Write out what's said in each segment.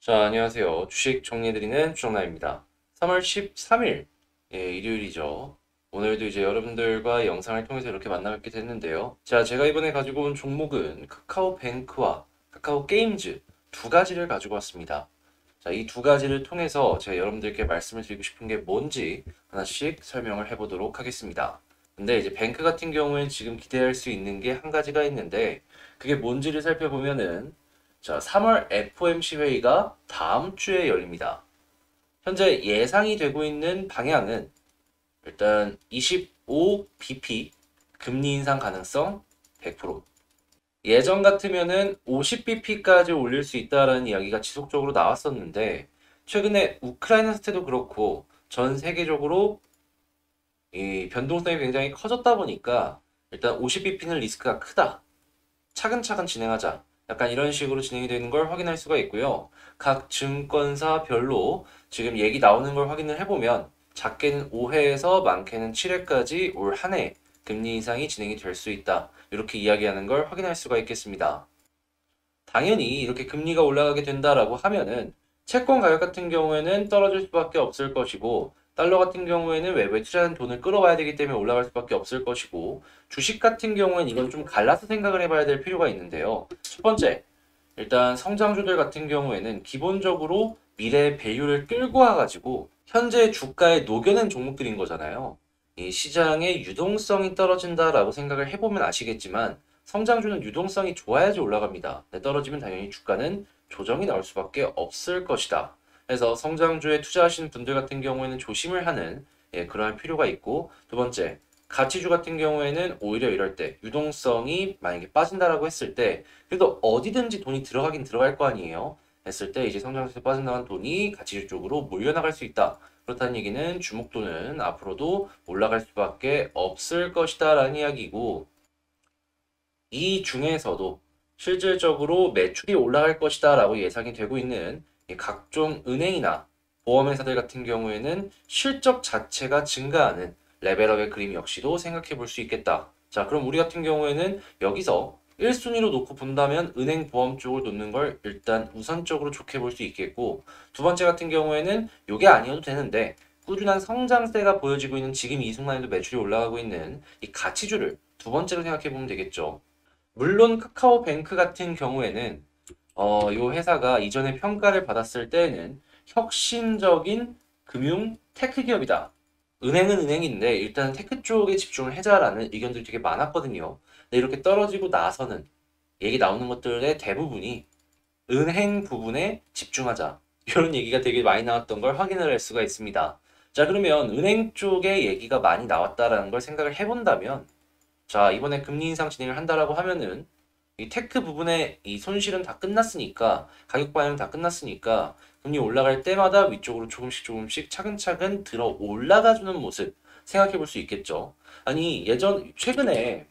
자, 안녕하세요. 주식 정리해드리는 주정남입니다. 3월 13일, 일요일이죠. 오늘도 이제 여러분들과 영상을 통해서 이렇게 만나뵙게 됐는데요. 자, 제가 이번에 가지고 온 종목은 카카오뱅크와 카카오게임즈 두 가지를 가지고 왔습니다. 자, 이 두 가지를 통해서 제가 여러분들께 말씀을 드리고 싶은 게 뭔지 하나씩 설명을 해보도록 하겠습니다. 근데 이제 뱅크 같은 경우에는 지금 기대할 수 있는 게 한 가지가 있는데 그게 뭔지를 살펴보면은 자, 3월 FOMC 회의가 다음 주에 열립니다. 현재 예상이 되고 있는 방향은 일단 25bp 금리 인상 가능성 100%. 예전 같으면은 50bp까지 올릴 수 있다라는 이야기가 지속적으로 나왔었는데 최근에 우크라이나 사태도 그렇고 전 세계적으로 이 변동성이 굉장히 커졌다 보니까 일단 50bp는 리스크가 크다. 차근차근 진행하자. 약간 이런 식으로 진행이 되는 걸 확인할 수가 있고요. 각 증권사별로 지금 얘기 나오는 걸 확인을 해보면 작게는 5회에서 많게는 7회까지 올 한 해 금리 인상이 진행이 될 수 있다. 이렇게 이야기하는 걸 확인할 수가 있겠습니다. 당연히 이렇게 금리가 올라가게 된다라고 하면은 채권 가격 같은 경우에는 떨어질 수밖에 없을 것이고 달러 같은 경우에는 외부에 투자한 돈을 끌어와야 되기 때문에 올라갈 수밖에 없을 것이고 주식 같은 경우에는 이건 좀 갈라서 생각을 해봐야 될 필요가 있는데요. 첫 번째, 일단 성장주들 같은 경우에는 기본적으로 미래의 밸류를 끌고 와가지고 현재 주가에 녹여낸 종목들인 거잖아요. 이 시장의 유동성이 떨어진다라고 생각을 해보면 아시겠지만 성장주는 유동성이 좋아야지 올라갑니다. 네, 떨어지면 당연히 주가는 조정이 나올 수밖에 없을 것이다. 그래서 성장주에 투자하시는 분들 같은 경우에는 조심을 하는 그러한 필요가 있고 두 번째, 가치주 같은 경우에는 오히려 이럴 때 유동성이 만약에 빠진다라고 했을 때 그래도 어디든지 돈이 들어가긴 들어갈 거 아니에요. 했을 때 이제 성장주에서 빠져나간 돈이 가치주 쪽으로 몰려나갈 수 있다. 그렇다는 얘기는 주목도는 앞으로도 올라갈 수밖에 없을 것이다 라는 이야기고 이 중에서도 실질적으로 매출이 올라갈 것이다 라고 예상이 되고 있는 이 각종 은행이나 보험회사들 같은 경우에는 실적 자체가 증가하는 레벨업의 그림 역시도 생각해 볼 수 있겠다. 자, 그럼 우리 같은 경우에는 여기서 1순위로 놓고 본다면 은행 보험 쪽을 놓는 걸 일단 우선적으로 좋게 볼 수 있겠고 두 번째 같은 경우에는 이게 아니어도 되는데 꾸준한 성장세가 보여지고 있는 지금 이 순간에도 매출이 올라가고 있는 이 가치주를 두 번째로 생각해 보면 되겠죠. 물론 카카오뱅크 같은 경우에는 요 회사가 이전에 평가를 받았을 때는 혁신적인 금융 테크 기업이다. 은행은 은행인데 일단 테크 쪽에 집중을 해자라는 의견들이 되게 많았거든요. 근데 이렇게 떨어지고 나서는 얘기 나오는 것들의 대부분이 은행 부분에 집중하자. 이런 얘기가 되게 많이 나왔던 걸 확인을 할 수가 있습니다. 자, 그러면 은행 쪽에 얘기가 많이 나왔다라는 걸 생각을 해본다면 자, 이번에 금리 인상 진행을 한다라고 하면은 이 테크 부분의 이 손실은 다 끝났으니까 가격 반영 다 끝났으니까 금리 올라갈 때마다 위쪽으로 조금씩 조금씩 차근차근 들어 올라가주는 모습 생각해 볼 수 있겠죠. 아니 예전 최근에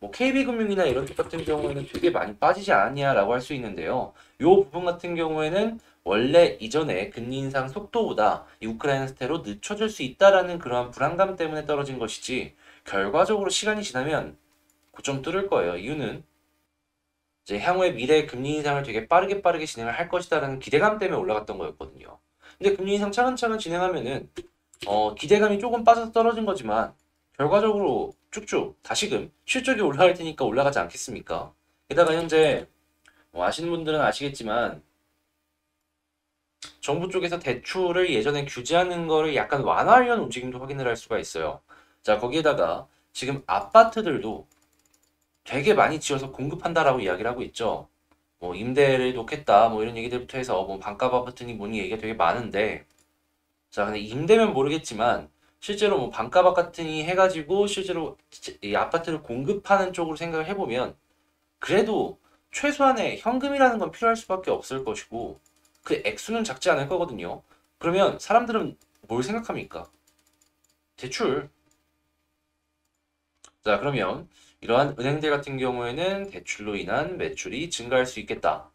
뭐 KB금융이나 이런 쪽 같은 경우에는 되게 많이 빠지지 않았냐라고 할 수 있는데요. 요 부분 같은 경우에는 원래 이전에 금리 인상 속도보다 이 우크라이나 사태로 늦춰질 수 있다라는 그러한 불안감 때문에 떨어진 것이지 결과적으로 시간이 지나면 고점 뚫을 거예요. 이유는 이제 향후에 미래 금리 인상을 되게 빠르게 진행을 할 것이다라는 기대감 때문에 올라갔던 거였거든요. 근데 금리 인상 차근차근 진행하면은 기대감이 조금 빠져서 떨어진 거지만 결과적으로 쭉쭉 다시금 실적이 올라갈 테니까 올라가지 않겠습니까? 게다가 현재 뭐 아시는 분들은 아시겠지만 정부 쪽에서 대출을 예전에 규제하는 거를 약간 완화하려는 움직임도 확인을 할 수가 있어요. 자, 거기에다가 지금 아파트들도 되게 많이 지어서 공급한다라고 이야기를 하고 있죠. 뭐 임대를 놓겠다 뭐 이런 얘기들부터 해서 뭐 반값 아파트니 뭐니 얘기가 되게 많은데 자 근데 임대면 모르겠지만 실제로 뭐 반값 아파트니 해가지고 실제로 이 아파트를 공급하는 쪽으로 생각을 해보면 그래도 최소한의 현금이라는 건 필요할 수밖에 없을 것이고 그 액수는 작지 않을 거거든요. 그러면 사람들은 뭘 생각합니까? 대출. 자, 그러면 이러한 은행들 같은 경우에는 대출로 인한 매출이 증가할 수 있겠다.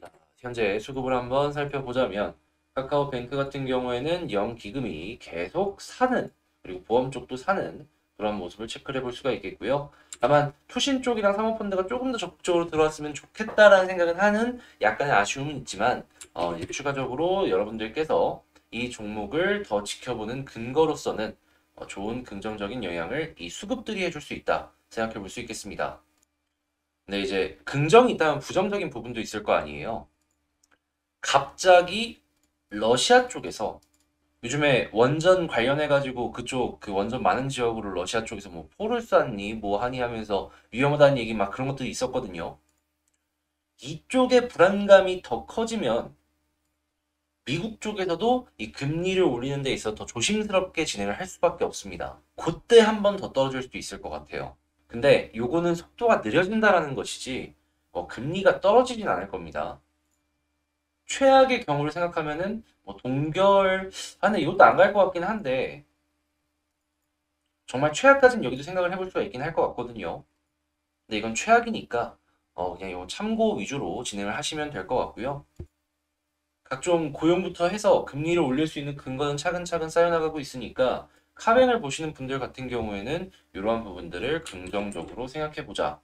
자, 현재 수급을 한번 살펴보자면 카카오뱅크 같은 경우에는 영기금이 계속 사는 그리고 보험 쪽도 사는 그런 모습을 체크를 해볼 수가 있겠고요. 다만 투신 쪽이랑 사모펀드가 조금 더 적극적으로 들어왔으면 좋겠다라는 생각은 하는 약간의 아쉬움은 있지만 이제 추가적으로 여러분들께서 이 종목을 더 지켜보는 근거로서는 좋은 긍정적인 영향을 이 수급들이 해줄 수 있다 생각해 볼 수 있겠습니다. 근데 이제 긍정이 있다면 부정적인 부분도 있을 거 아니에요. 갑자기 러시아 쪽에서 요즘에 원전 관련해가지고 그쪽 그 원전 많은 지역으로 러시아 쪽에서 뭐 포를 쐈니 뭐 하니 하면서 위험하다는 얘기 막 그런 것들이 있었거든요. 이쪽의 불안감이 더 커지면 미국 쪽에서도 이 금리를 올리는 데 있어서 더 조심스럽게 진행을 할 수밖에 없습니다. 그때 한 번 더 떨어질 수도 있을 것 같아요. 근데 요거는 속도가 느려진다라는 것이지 금리가 떨어지진 않을 겁니다. 최악의 경우를 생각하면은 뭐 동결 근데 이것도 안 갈 것 같긴 한데 정말 최악까지는 여기도 생각을 해볼 수가 있긴 할 것 같거든요. 근데 이건 최악이니까 그냥 이거 참고 위주로 진행을 하시면 될 것 같고요. 각종 고용부터 해서 금리를 올릴 수 있는 근거는 차근차근 쌓여나가고 있으니까 카뱅을 보시는 분들 같은 경우에는 이러한 부분들을 긍정적으로 생각해 보자.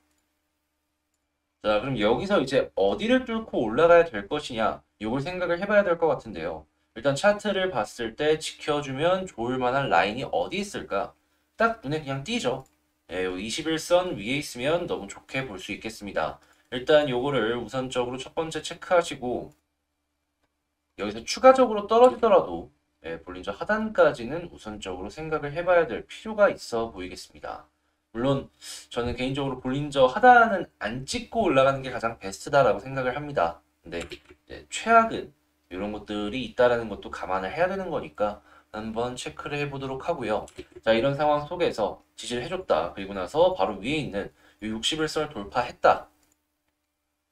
자, 그럼 여기서 이제 어디를 뚫고 올라가야 될 것이냐, 이걸 생각을 해봐야 될 것 같은데요. 일단 차트를 봤을 때 지켜주면 좋을 만한 라인이 어디 있을까? 딱 눈에 그냥 띄죠. 예, 21선 위에 있으면 너무 좋게 볼 수 있겠습니다. 일단 요거를 우선적으로 첫 번째 체크하시고 여기서 추가적으로 떨어지더라도 볼린저 하단까지는 우선적으로 생각을 해봐야 될 필요가 있어 보이겠습니다. 물론 저는 개인적으로 볼린저 하단은 안 찍고 올라가는 게 가장 베스트다라고 생각을 합니다. 근데 최악은 이런 것들이 있다라는 것도 감안을 해야 되는 거니까 한번 체크를 해보도록 하고요. 자, 이런 상황 속에서 지지를 해줬다. 그리고 나서 바로 위에 있는 60일선을 돌파했다.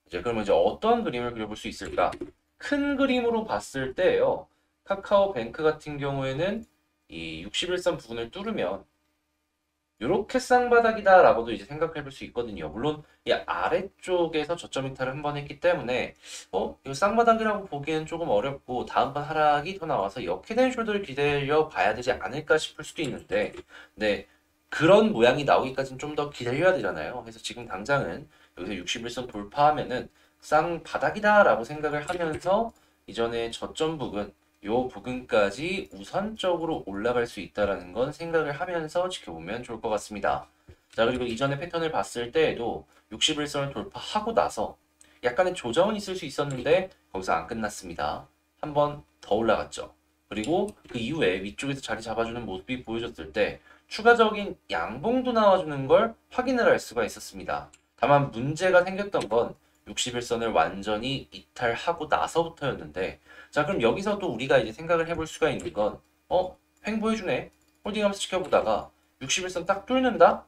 이제 그러면 이제 어떤 그림을 그려볼 수 있을까? 큰 그림으로 봤을 때요. 카카오뱅크 같은 경우에는 이 61선 부분을 뚫으면 이렇게 쌍바닥이다라고도 이제 생각해 볼 수 있거든요. 물론 이 아래쪽에서 저점 이탈을 한 번 했기 때문에 이거 쌍바닥이라고 보기에는 조금 어렵고 다음번 하락이 더 나와서 역헤드 숄더를 기다려 봐야 되지 않을까 싶을 수도 있는데 네, 그런 모양이 나오기까지는 좀 더 기다려야 되잖아요. 그래서 지금 당장은 여기서 61선 돌파하면은 쌍바닥이다라고 생각을 하면서 이전에 저점 부근 요 부근까지 우선적으로 올라갈 수 있다라는 건 생각을 하면서 지켜보면 좋을 것 같습니다. 자, 그리고 이전의 패턴을 봤을 때에도 61선을 돌파하고 나서 약간의 조정은 있을 수 있었는데 거기서 안 끝났습니다. 한 번 더 올라갔죠. 그리고 그 이후에 위쪽에서 자리 잡아주는 모습이 보여졌을 때 추가적인 양봉도 나와주는 걸 확인을 할 수가 있었습니다. 다만 문제가 생겼던 건 61선을 완전히 이탈하고 나서부터였는데 자, 그럼 여기서 또 우리가 이제 생각을 해볼 수가 있는 건 횡 보여주네. 홀딩하면서 지켜보다가 61선 딱 뚫는다?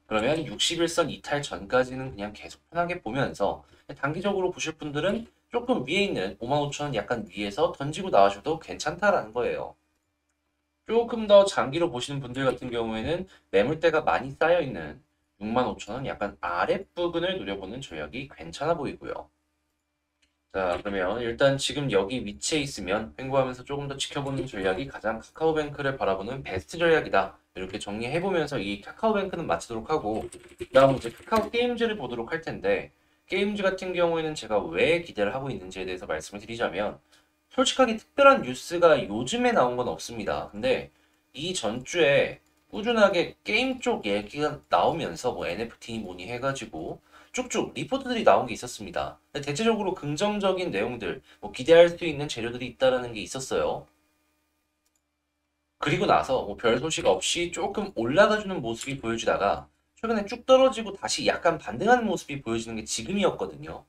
그러면 61선 이탈 전까지는 그냥 계속 편하게 보면서 단기적으로 보실 분들은 조금 위에 있는 55,000원 약간 위에서 던지고 나와줘도 괜찮다라는 거예요. 조금 더 장기로 보시는 분들 같은 경우에는 매물대가 많이 쌓여있는 65,000원 약간 아랫부분을 노려보는 전략이 괜찮아 보이고요. 자, 그러면 일단 지금 여기 위치에 있으면 횡보하면서 조금 더 지켜보는 전략이 가장 카카오뱅크를 바라보는 베스트 전략이다. 이렇게 정리해보면서 이 카카오뱅크는 마치도록 하고 다음 이제 카카오 게임즈를 보도록 할 텐데 게임즈 같은 경우에는 제가 왜 기대를 하고 있는지에 대해서 말씀을 드리자면 솔직하게 특별한 뉴스가 요즘에 나온 건 없습니다. 근데 이 전주에 꾸준하게 게임 쪽 얘기가 나오면서 뭐 NFT 뭐니 해가지고 쭉쭉 리포트들이 나온 게 있었습니다. 근데 대체적으로 긍정적인 내용들, 뭐 기대할 수 있는 재료들이 있다라는 게 있었어요. 그리고 나서 뭐 별 소식 없이 조금 올라가주는 모습이 보여주다가 최근에 쭉 떨어지고 다시 약간 반등하는 모습이 보여지는 게 지금이었거든요.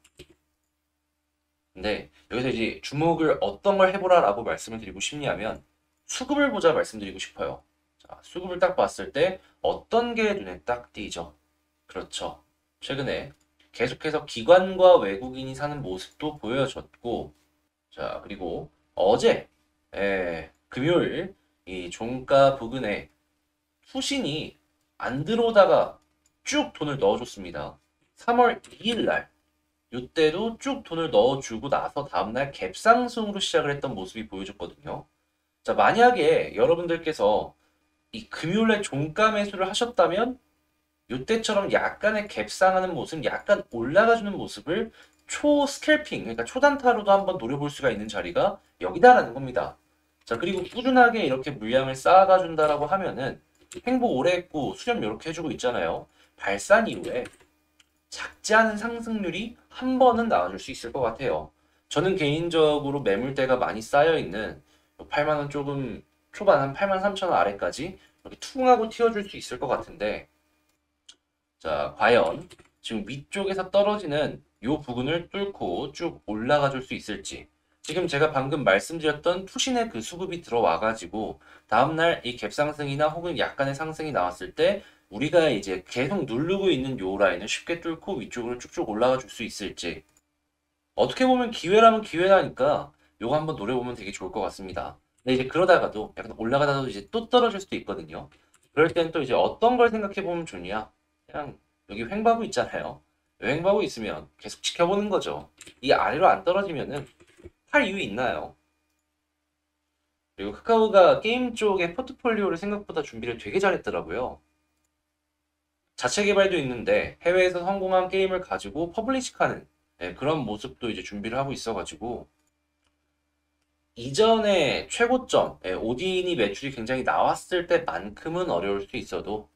근데 여기서 이제 주목을 어떤 걸 해보라라고 말씀을 드리고 싶냐면 수급을 보자 말씀드리고 싶어요. 자, 수급을 딱 봤을 때 어떤 게 눈에 딱 띄죠? 그렇죠. 최근에 계속해서 기관과 외국인이 사는 모습도 보여졌고, 자, 그리고 어제, 금요일, 이 종가 부근에 수신이 안 들어오다가 쭉 돈을 넣어줬습니다. 3월 2일 날, 이때도 쭉 돈을 넣어주고 나서 다음날 갭상승으로 시작을 했던 모습이 보여졌거든요. 자, 만약에 여러분들께서 이 금요일에 종가 매수를 하셨다면 이때처럼 약간의 갭상하는 모습, 약간 올라가주는 모습을 초 스캘핑, 그러니까 초단타로도 한번 노려볼 수가 있는 자리가 여기다라는 겁니다. 자, 그리고 꾸준하게 이렇게 물량을 쌓아가 준다라고 하면은 횡보 오래 했고 수렴 이렇게 해주고 있잖아요. 발산 이후에 작지 않은 상승률이 한 번은 나와줄 수 있을 것 같아요. 저는 개인적으로 매물대가 많이 쌓여있는 8만 원 조금 초반 한 8만 3천 원 아래까지 이렇게 투ung하고 튀어줄 수 있을 것 같은데, 자, 과연 지금 위쪽에서 떨어지는 이 부분을 뚫고 쭉 올라가 줄 수 있을지. 지금 제가 방금 말씀드렸던 투신의 그 수급이 들어와가지고 다음날 이 갭상승이나 혹은 약간의 상승이 나왔을 때 우리가 이제 계속 누르고 있는 요 라인을 쉽게 뚫고 위쪽으로 쭉쭉 올라가 줄 수 있을지. 어떻게 보면 기회라면 기회라니까 요거 한번 노려보면 되게 좋을 것 같습니다. 근데 이제 그러다가도 약간 올라가다가도 이제 또 떨어질 수도 있거든요. 그럴 땐 또 이제 어떤 걸 생각해 보면 좋냐? 그냥 여기 횡보하고 있잖아요. 횡보하고 있으면 계속 지켜보는 거죠. 이 아래로 안 떨어지면은 팔 이유 있나요? 그리고 카카오가 게임 쪽의 포트폴리오를 생각보다 준비를 되게 잘했더라고요. 자체 개발도 있는데 해외에서 성공한 게임을 가지고 퍼블리식하는, 그런 모습도 이제 준비를 하고 있어가지고 이전에 최고점, 오딘이 매출이 굉장히 나왔을 때만큼은 어려울 수 있어도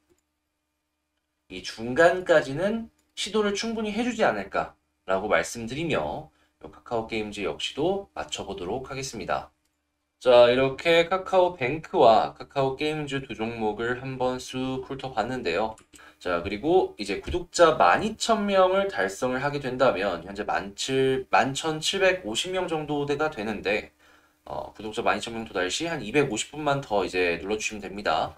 이 중간까지는 시도를 충분히 해주지 않을까라고 말씀드리며 카카오 게임즈 역시도 맞춰보도록 하겠습니다. 자, 이렇게 카카오뱅크와 카카오 게임즈 두 종목을 한번 쑥 훑어봤는데요. 자, 그리고 이제 구독자 12,000명을 달성을 하게 된다면 현재 11,750명 정도가 되는데, 구독자 12,000명 도달 시 한 250분만 더 이제 눌러주시면 됩니다.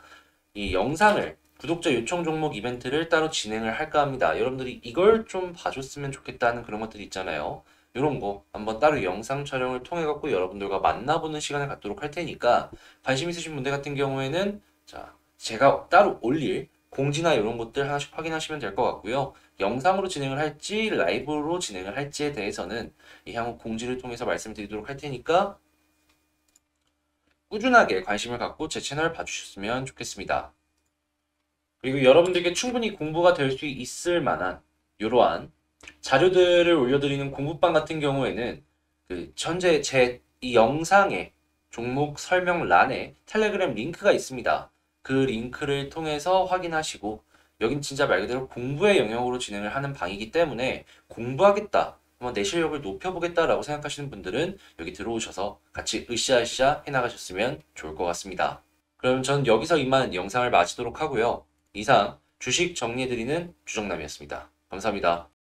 이 영상을 구독자 요청 종목 이벤트를 따로 진행을 할까 합니다. 여러분들이 이걸 좀 봐줬으면 좋겠다는 그런 것들이 있잖아요. 이런 거 한번 따로 영상 촬영을 통해 갖고 여러분들과 만나보는 시간을 갖도록 할 테니까 관심 있으신 분들 같은 경우에는 자, 제가 따로 올릴 공지나 이런 것들 하나씩 확인하시면 될 것 같고요. 영상으로 진행을 할지 라이브로 진행을 할지에 대해서는 이 향후 공지를 통해서 말씀드리도록 할 테니까 꾸준하게 관심을 갖고 제 채널 봐주셨으면 좋겠습니다. 그리고 여러분들께 충분히 공부가 될 수 있을 만한 이러한 자료들을 올려드리는 공부방 같은 경우에는 그 현재 제 이 영상의 종목 설명란에 텔레그램 링크가 있습니다. 그 링크를 통해서 확인하시고 여긴 진짜 말 그대로 공부의 영역으로 진행을 하는 방이기 때문에 공부하겠다, 한번 내 실력을 높여보겠다라고 생각하시는 분들은 여기 들어오셔서 같이 으쌰으쌰 해나가셨으면 좋을 것 같습니다. 그럼 전 여기서 이만 영상을 마치도록 하고요. 이상 주식 정리해드리는 주정남이었습니다. 감사합니다.